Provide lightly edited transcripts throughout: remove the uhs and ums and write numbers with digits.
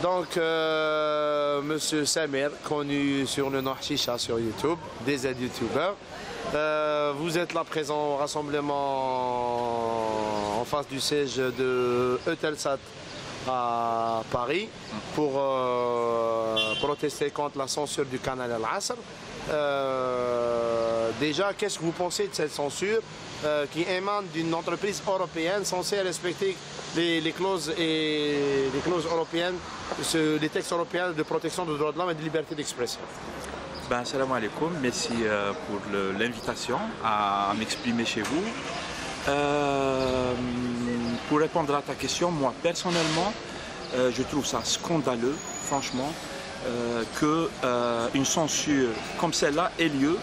Donc, Monsieur Samir, connu sur le nom Chicha sur YouTube, des aides-youtubeurs. Vous êtes là présent au rassemblement en face du siège de Eutelsat à Paris pour protester contre la censure du canal Al-Asr. Déjà, qu'est-ce que vous pensez de cette censure qui émane d'une entreprise européenne censée respecter les clauses européennes, les textes européens de protection des droits de l'homme et de liberté d'expression? Ben, salam alaikum, merci pour l'invitation à m'exprimer chez vous. Pour répondre à ta question, moi personnellement, je trouve ça scandaleux, franchement, qu'une censure comme celle-là ait lieu,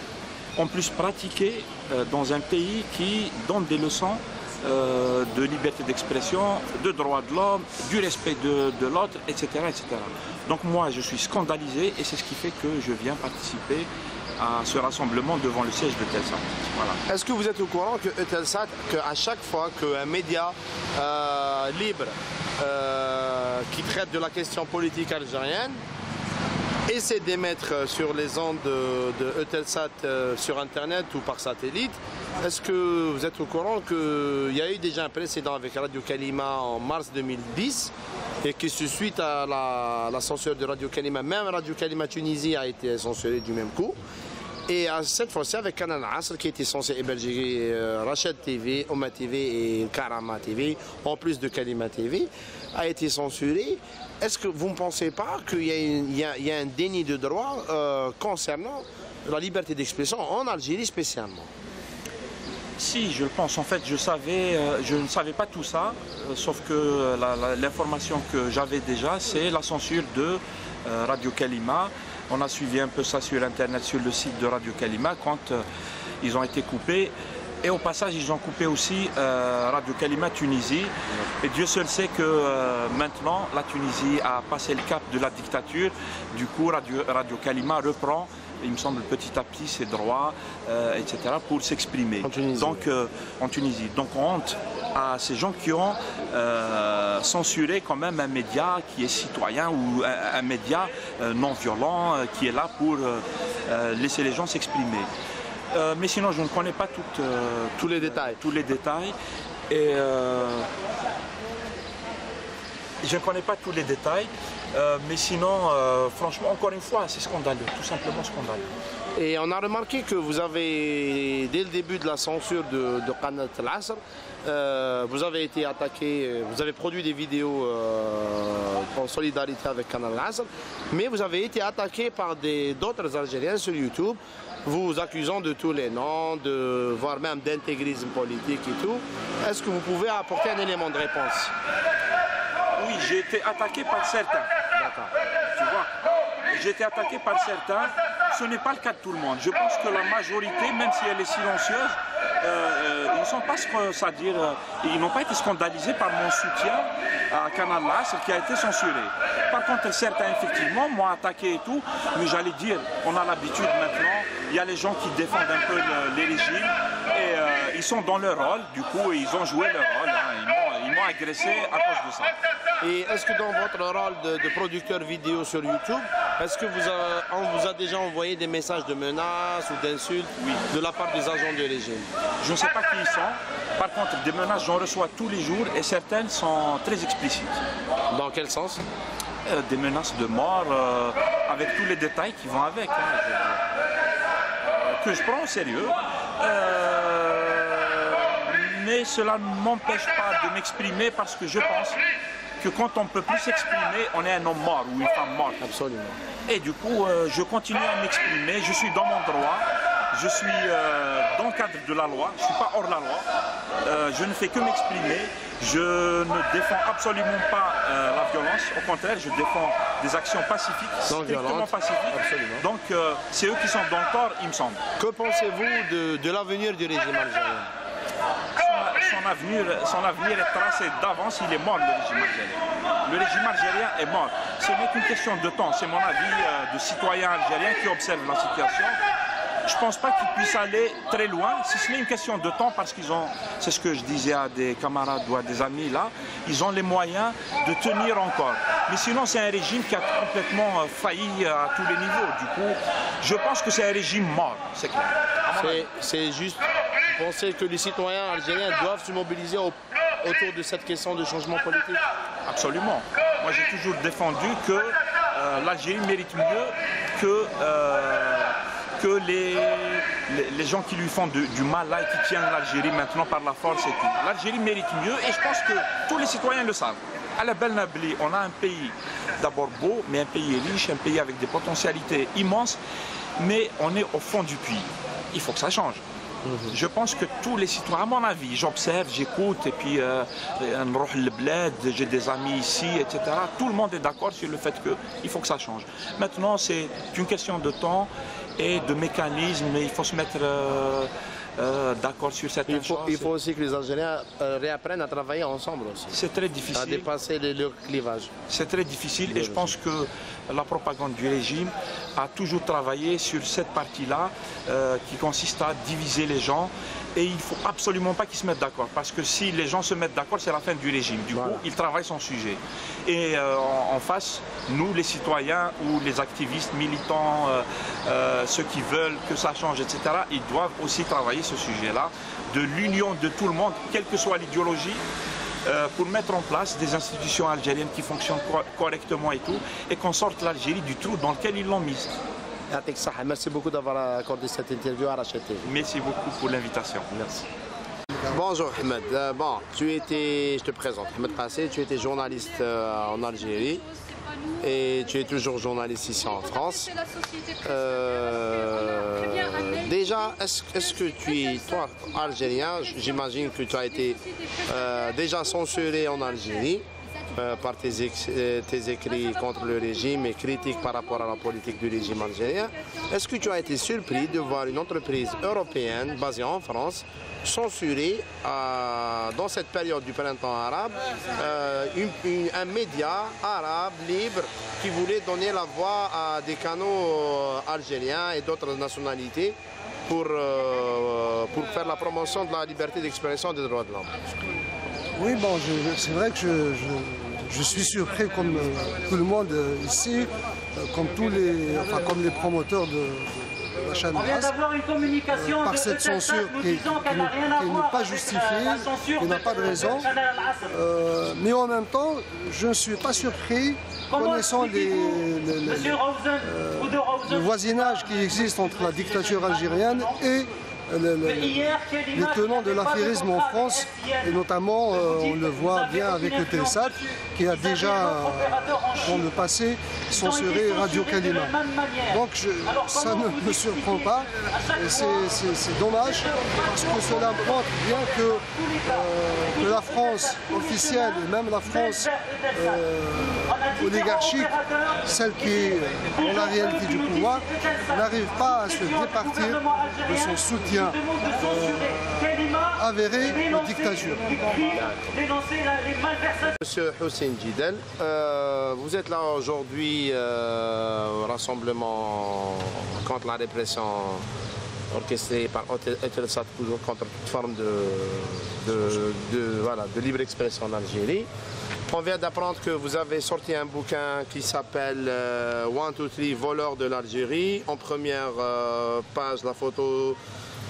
en plus pratiquée dans un pays qui donne des leçons de liberté d'expression, de droits de l'homme, du respect de l'autre, etc., etc. Donc moi, je suis scandalisé et c'est ce qui fait que je viens participer à ce rassemblement devant le siège d'Eutelsat. Voilà. Est-ce que vous êtes au courant que Eutelsat, qu'à chaque fois qu'un média libre qui traite de la question politique algérienne essaie d'émettre sur les ondes de Eutelsat sur Internet ou par satellite, est-ce que vous êtes au courant qu'il y a eu déjà un précédent avec Radio Kalima en mars 2010 et que suite à la censure de Radio Kalima, même Radio Kalima Tunisie a été censurée du même coup. Et cette fois-ci avec Canal Asr qui était censé héberger Rachid TV, Oma TV et Karama TV, en plus de Kalima TV, a été censuré. Est-ce que vous ne pensez pas qu'il y a un déni de droit concernant la liberté d'expression en Algérie spécialement? Si, je le pense. En fait, je ne savais pas tout ça, sauf que l'information que j'avais déjà, c'est la censure de Radio Kalima. On a suivi un peu ça sur Internet, sur le site de Radio Kalima, quand ils ont été coupés. Et au passage, ils ont coupé aussi Radio Kalima Tunisie. Et Dieu seul sait que maintenant, la Tunisie a passé le cap de la dictature. Du coup, Radio Kalima reprend, il me semble, petit à petit ses droits, etc., pour s'exprimer. En Tunisie. Donc honte à ces gens qui ont censuré quand même un média qui est citoyen ou un média non violent qui est là pour laisser les gens s'exprimer. Mais sinon, je ne connais pas tous les détails. Et je ne connais pas tous les détails. Mais sinon, franchement, encore une fois, c'est scandaleux, tout simplement scandaleux. Et on a remarqué que vous avez, dès le début de la censure de Qanat Al-Asr, vous avez été attaqué, vous avez produit des vidéos en solidarité avec Qanat Al-Asr, mais vous avez été attaqué par d'autres Algériens sur YouTube, vous accusant de tous les noms, voire même d'intégrisme politique et tout. Est-ce que vous pouvez apporter un élément de réponse? Oui, j'ai été attaqué par certains. D'accord. Tu vois, j'ai été attaqué par certains. Ce n'est pas le cas de tout le monde. Je pense que la majorité, même si elle est silencieuse, ils ne sont pas, c'est-à-dire, ils n'ont pas été scandalisés par mon soutien à Canal Asr qui a été censuré. Par contre, certains, effectivement, m'ont attaqué et tout, mais j'allais dire, on a l'habitude maintenant, il y a les gens qui défendent un peu les régimes et ils sont dans leur rôle, du coup, ils ont joué leur rôle, hein, ils m'ont agressé à cause de ça. Et est-ce que dans votre rôle de producteur vidéo sur YouTube, est-ce que on vous a déjà envoyé des messages de menaces ou d'insultes de la part des agents du régime? Je ne sais pas qui ils sont. Par contre, des menaces, j'en reçois tous les jours et certaines sont très explicites. Dans quel sens? Des menaces de mort, avec tous les détails qui vont avec, hein, que je prends au sérieux. Mais cela ne m'empêche pas de m'exprimer parce que je pense que quand on ne peut plus s'exprimer, on est un homme mort ou une femme morte. Absolument. Et du coup, je continue à m'exprimer, je suis dans mon droit, je suis dans le cadre de la loi, je ne suis pas hors la loi, je ne fais que m'exprimer, je ne défends absolument pas la violence, au contraire, je défends des actions pacifiques, strictement pacifiques. Absolument. Donc, c'est eux qui sont dans le tort, il me semble. Que pensez-vous de l'avenir du régime algérien? Son avenir est tracé d'avance, il est mort, le régime algérien. Le régime algérien est mort. Ce n'est qu'une question de temps, c'est mon avis de citoyen algérien qui observe la situation. je ne pense pas qu'ils puissent aller très loin, si ce n'est une question de temps, parce qu'ils ont, c'est ce que je disais à des camarades ou à des amis là, ils ont les moyens de tenir encore. Mais sinon, c'est un régime qui a complètement failli à tous les niveaux. Du coup, je pense que c'est un régime mort, c'est clair. C'est juste penser que les citoyens algériens doivent se mobiliser autour de cette question de changement politique. Absolument. Moi, j'ai toujours défendu que l'Algérie mérite mieux que les gens qui lui font du mal là et qui tiennent l'Algérie maintenant par la force et tout. L'Algérie mérite mieux et je pense que tous les citoyens le savent. À la Bel Nabli, on a un pays d'abord beau, mais un pays riche, un pays avec des potentialités immenses, mais on est au fond du puits. Il faut que ça change. Je pense que tous les citoyens, à mon avis, j'observe, j'écoute, et puis j'ai des amis ici, etc. Tout le monde est d'accord sur le fait qu'il faut que ça change. Maintenant, c'est une question de temps et de mécanisme, mais il faut se mettre d'accord sur certaines choses. Il faut aussi que les Algériens réapprennent à travailler ensemble aussi. C'est très difficile. À dépasser le clivage. C'est très difficile et je pense que la propagande du régime a toujours travaillé sur cette partie-là qui consiste à diviser les gens et il ne faut absolument pas qu'ils se mettent d'accord parce que si les gens se mettent d'accord, c'est la fin du régime. Du coup, ils travaillent son sujet. Et en face, nous, les citoyens ou les activistes, militants, ceux qui veulent que ça change, etc., ils doivent aussi travailler ce sujet-là de l'union de tout le monde, quelle que soit l'idéologie, pour mettre en place des institutions algériennes qui fonctionnent correctement et tout, et qu'on sorte l'Algérie du trou dans lequel ils l'ont mise. Merci beaucoup d'avoir accordé cette interview à Rachid TV. Merci beaucoup pour l'invitation. Merci. Bonjour Ahmed, je te présente, Ahmed Qassé, tu étais journaliste en Algérie et tu es toujours journaliste ici en France. Déjà, est-ce que tu es, toi, algérien, j'imagine que tu as été déjà censuré en Algérie par tes écrits contre le régime et critiques par rapport à la politique du régime algérien. Est-ce que tu as été surpris de voir une entreprise européenne basée en France censurer dans cette période du printemps arabe un média arabe libre qui voulait donner la voix à des canaux algériens et d'autres nationalités pour faire la promotion de la liberté d'expression des droits de l'homme? Oui, bon, c'est vrai que je suis surpris comme tout le monde ici, comme les promoteurs de la chaîne par cette censure qui n'est pas justifiée, qui n'a pas de raison. Mais en même temps, je ne suis pas surpris connaissant le voisinage qui existe entre la dictature algérienne et les tenants de l'affairisme en France, et notamment on le voit bien avec le Telsat qui a déjà dans le passé censuré Radio Kalima. Donc ça ne me surprend pas et c'est dommage parce que cela montre bien que la France officielle et même la France oligarchique, celle qui est dans la réalité du pouvoir, n'arrive pas à se départir de son soutien avéré aux dictatures. Monsieur Hussein Jidel, vous êtes là aujourd'hui au rassemblement contre la répression orchestrée par Eutelsat contre toute forme de libre expression en Algérie. On vient d'apprendre que vous avez sorti un bouquin qui s'appelle 1, 2, 3, voleurs de l'Algérie. En première page, la photo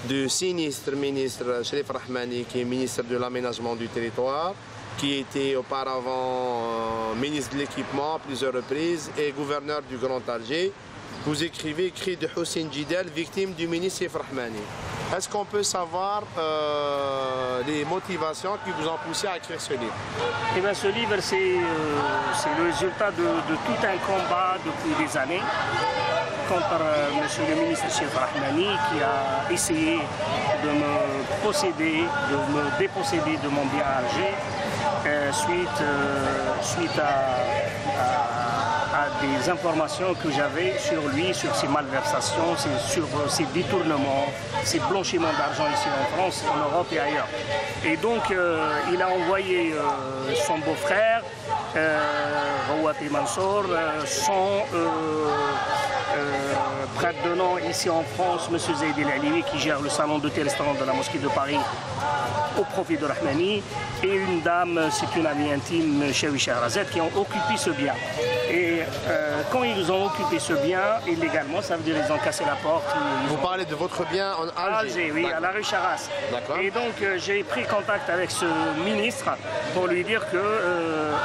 du sinistre ministre Cherif Rahmani, qui est ministre de l'aménagement du territoire, qui était auparavant ministre de l'équipement à plusieurs reprises et gouverneur du Grand Alger. Vous écrivez écrit de Hussein Jidel, victime du ministre Cherif Rahmani. Est-ce qu'on peut savoir les motivations qui vous ont poussé à écrire ce livre? Eh bien, ce livre, c'est le résultat de tout un combat depuis des années contre monsieur le ministre Cherif Rahmani qui a essayé de me posséder, de me déposséder de mon bien à Alger suite à des informations que j'avais sur lui, sur ses malversations, sur ses détournements, ses blanchiments d'argent ici en France, en Europe et ailleurs. Et donc il a envoyé son beau-frère, Rouati Mansour, son prête de nom ici en France, M. Zaid El Alimi, qui gère le salon d'hôtel-restaurant de la mosquée de Paris au profit de Rahmani, et une dame, c'est une amie intime, Chewi Shahrazad, qui ont occupé ce bien. Et quand ils ont occupé ce bien, illégalement, ça veut dire qu'ils ont cassé la porte. Vous parlez de votre bien en Alger? Oui, à la rue Charras. Et donc j'ai pris contact avec ce ministre pour lui dire que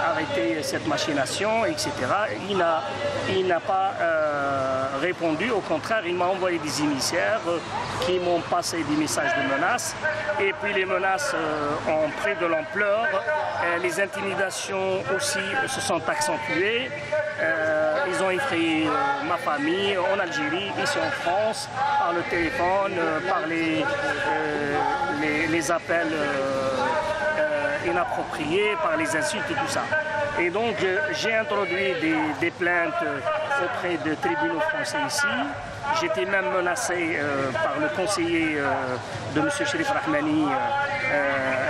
arrêter cette machination, etc. Il n'a pas répondu, au contraire, il m'a envoyé des émissaires qui m'ont passé des messages de menaces. Et puis les menaces ont pris de l'ampleur, les intimidations aussi se sont accentuées. Ils ont effrayé ma famille en Algérie, ici en France, par le téléphone, par les appels inappropriés, par les insultes et tout ça. Et donc j'ai introduit des plaintes auprès de tribunaux français ici. J'étais même menacé par le conseiller de M. Cherif Rahmani,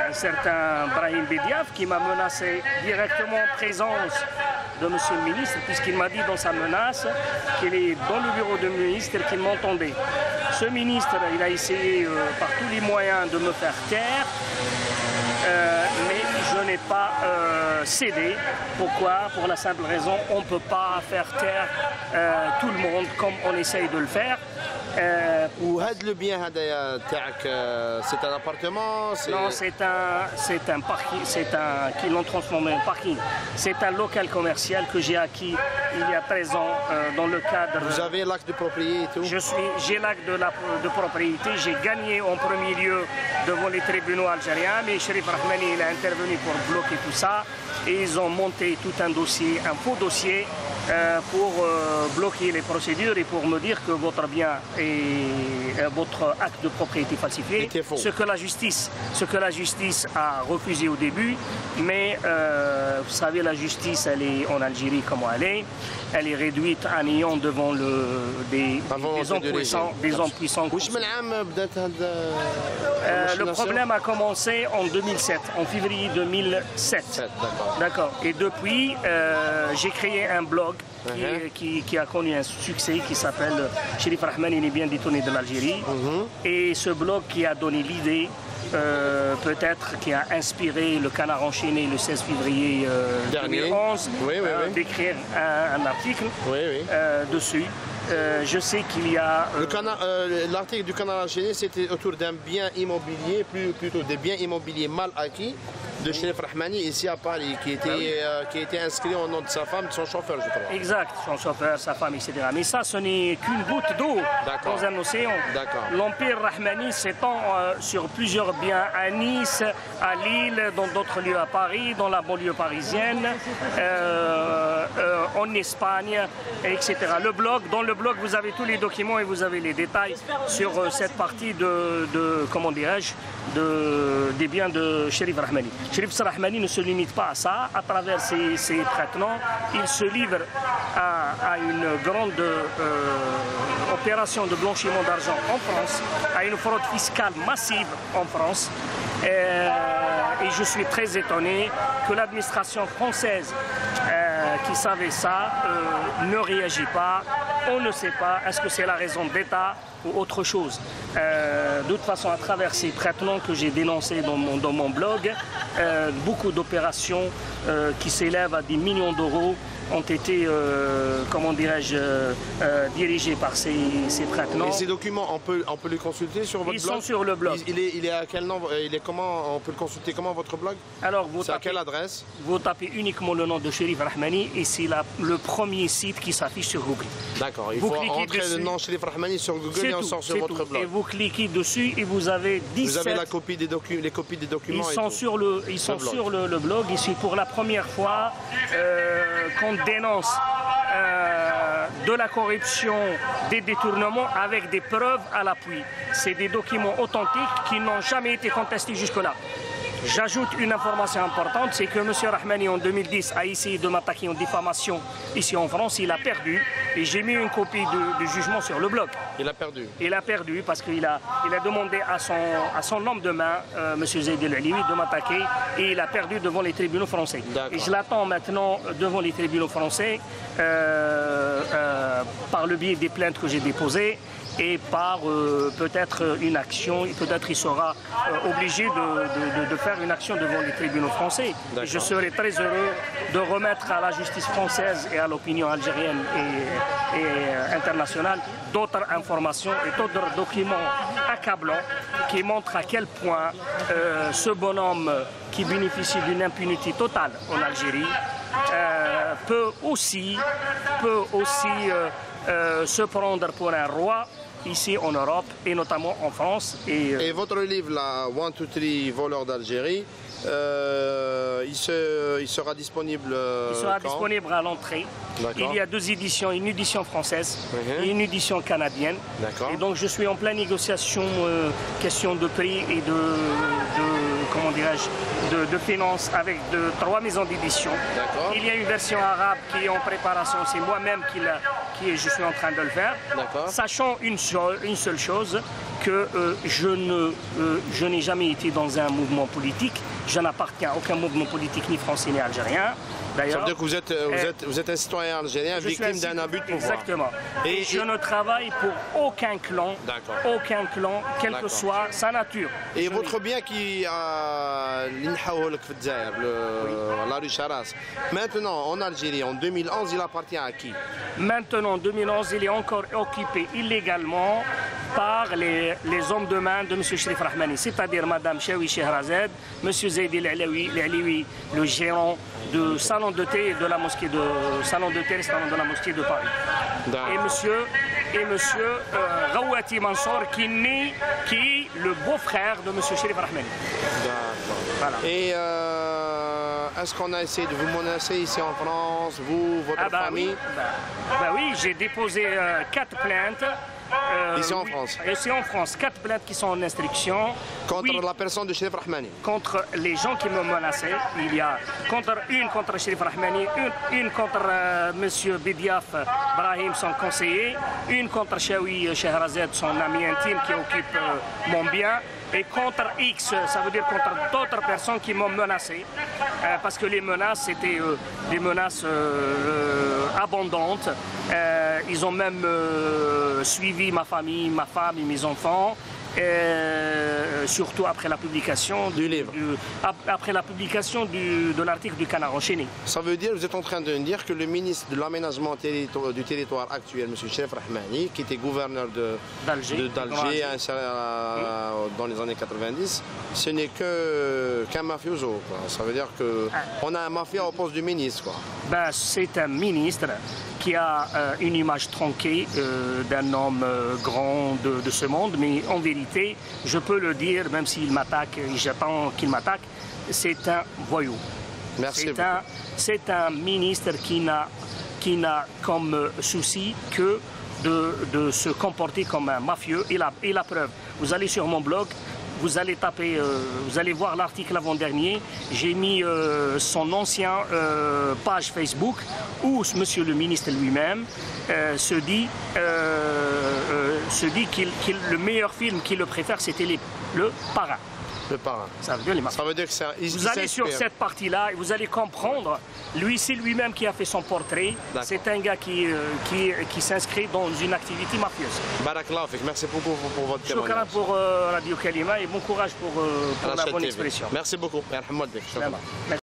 un certain Brahim Bediaf, qui m'a menacé directement en présence de M. le ministre, puisqu'il m'a dit dans sa menace qu'il est dans le bureau du ministre et qu'il m'entendait. Ce ministre, il a essayé par tous les moyens de me faire taire, mais je n'ai pas cédé. Pourquoi? Pour la simple raison, on ne peut pas faire taire tout le monde comme on essaye de le faire. وهذا le bien هذايا تاعك c'est un appartement? Non, c'est un parking, qu'ils l'ont transformé en parking. C'est un local commercial que j'ai acquis il y a 13 ans dans le cadre. Vous avez l'acte de propriété et tout? J'ai l'acte de propriété. J'ai gagné en premier lieu devant les tribunaux algériens, mais Cherif Rahmani il a intervenu pour bloquer tout ça et ils ont monté tout un dossier, un faux dossier pour bloquer les procédures et pour me dire que votre bien et votre acte de propriété falsifié, ce que la justice a refusé au début, mais vous savez, la justice, elle est en Algérie comment elle est réduite à néant devant des hommes puissants. Le problème a commencé en 2007, en février 2007. D'accord. Et depuis, j'ai créé un blog qui a connu un succès qui s'appelle Cherif Rahmani il est bien détourné de l'Algérie. Et ce blog qui a donné l'idée, peut-être qui a inspiré le Canard enchaîné le 16 février 2011 d'écrire un article dessus. Je sais qu'il y a... L'article du Canard enchaîné, c'était autour d'un bien immobilier, plutôt des biens immobiliers mal acquis de Cherif Rahmani ici à Paris, qui était inscrit au nom de sa femme, de son chauffeur, je crois. Exact, son chauffeur, sa femme, etc. Mais ça, ce n'est qu'une goutte d'eau dans un océan. L'empire Rahmani s'étend sur plusieurs biens à Nice, à Lille, dans d'autres lieux à Paris, dans la banlieue parisienne, en Espagne, etc. Dans le blog, vous avez tous les documents et vous avez les détails sur cette partie comment dirais-je, des biens de Cherif Rahmani. Cherif Rahmani ne se limite pas à ça. À travers ses traitements, il se livre à une grande opération de blanchiment d'argent en France, à une fraude fiscale massive en France. Et je suis très étonné que l'administration française qui savait ça ne réagit pas. On ne sait pas, est-ce que c'est la raison d'État ou autre chose. De toute façon, à travers ces traitements que j'ai dénoncés dans mon blog, beaucoup d'opérations qui s'élèvent à des millions d'euros ont été, comment dirais-je, dirigés par ces traitements. Et ces documents, on peut les consulter sur votre blog? Ils sont sur le blog. Il est à quel nom? Il est comment? On peut le consulter comment, votre blog? Alors, c'est à quelle adresse? Vous tapez uniquement le nom de Cherif Rahmani et c'est le premier site qui s'affiche sur Google. D'accord. Il faut entrer le nom Cherif Rahmani sur Google et on sort sur votre blog. Et vous cliquez dessus et vous avez 17... Vous avez les copies des documents. Ils sont sur le blog et c'est pour la première fois qu'on dénonce de la corruption, des détournements avec des preuves à l'appui. C'est des documents authentiques qui n'ont jamais été contestés jusque-là. J'ajoute une information importante, c'est que M. Rahmani en 2010 a essayé de m'attaquer en diffamation ici en France, il a perdu et j'ai mis une copie du jugement sur le blog. Il a perdu? Il a perdu parce qu'il a demandé à son homme de main, M. Zaid El Alimi, de m'attaquer et il a perdu devant les tribunaux français. Et je l'attends maintenant devant les tribunaux français par par le biais des plaintes que j'ai déposées et par peut-être une action, peut-être il sera obligé de faire une action devant les tribunaux français. Et je serai très heureux de remettre à la justice française et à l'opinion algérienne et internationale d'autres informations et d'autres documents accablants qui montrent à quel point ce bonhomme qui bénéficie d'une impunité totale en Algérie peut aussi se prendre pour un roi ici en Europe et notamment en France. Et votre livre, là, 1, 2, 3, voleurs d'Algérie, il sera disponible disponible à l'entrée. Il y a 2 éditions, une édition française et une édition canadienne. Et donc je suis en pleine négociation, question de prix et comment dirais-je, de finances avec 3 maisons d'édition. Il y a une version arabe qui est en préparation, c'est moi-même je suis en train de le faire, sachant une seule chose, que je n'ai jamais été dans un mouvement politique, je n'appartiens à aucun mouvement politique ni français ni algérien. Ça veut dire que vous êtes un citoyen algérien victime d'un abus de pouvoir. Exactement. Et je ne travaille pour aucun clan, quelle que soit sa nature. Et votre bien qui la rue Charas, maintenant en Algérie, en 2011, il appartient à qui? Maintenant, en 2011, il est encore occupé illégalement par les hommes de main de M. Cherif Rahmani, c'est-à-dire Mme Chaoui Chehrazad, M. Zaidi L'Alaoui, le gérant du salon de thé de la mosquée de Paris. Et monsieur Rawati Mansour qui est le beau-frère de M. Cherif Rahmani. Voilà. Et est-ce qu'on a essayé de vous menacer ici en France, vous, votre famille? Oui, j'ai déposé 4 plaintes. Ici en France? Ici en France, 4 plaintes qui sont en instruction. Contre la personne de Cherif Rahmani? Contre les gens qui me menaçaient. Il y a une contre Cherif Rahmani, une contre M. Bidiaf Brahim, son conseiller, une contre Chaoui Chehrazad, son ami intime qui occupe mon bien, et contre X, ça veut dire contre d'autres personnes qui m'ont menacé, parce que les menaces étaient des menaces abondantes. Ils ont même suivi ma famille, ma femme et mes enfants, surtout après la publication du livre, après la publication de l'article du Canard enchaîné. Ça veut dire, vous êtes en train de dire que le ministre de l'aménagement du territoire actuel, M. Cherif Rahmani, qui était gouverneur d'Alger dans les années 90, ce n'est qu'un mafioso, quoi. Ça veut dire qu'on a un mafia au poste du ministre, quoi. C'est un ministre qui a une image tronquée d'un homme grand de ce monde, mais en vérité, je peux le dire, même s'il m'attaque, et j'attends qu'il m'attaque, c'est un voyou. Merci beaucoup. C'est un ministre qui n'a comme souci que de se comporter comme un mafieux. Et la preuve, vous allez sur mon blog, vous allez taper, vous allez voir l'article avant-dernier. J'ai mis son ancien page Facebook où monsieur le ministre lui-même se dit que le meilleur film qu'il le préfère, c'était le Parrain. Le Parrain. Ça veut dire les mafieux. Ça veut dire que vous allez sur cette partie-là et vous allez comprendre. Lui, c'est lui-même qui a fait son portrait. C'est un gars qui s'inscrit dans une activité mafieuse. Barakallah fik. Merci beaucoup pour votre témoignage. Pour Radio Kalima et bon courage pour la bonne expression. Merci beaucoup.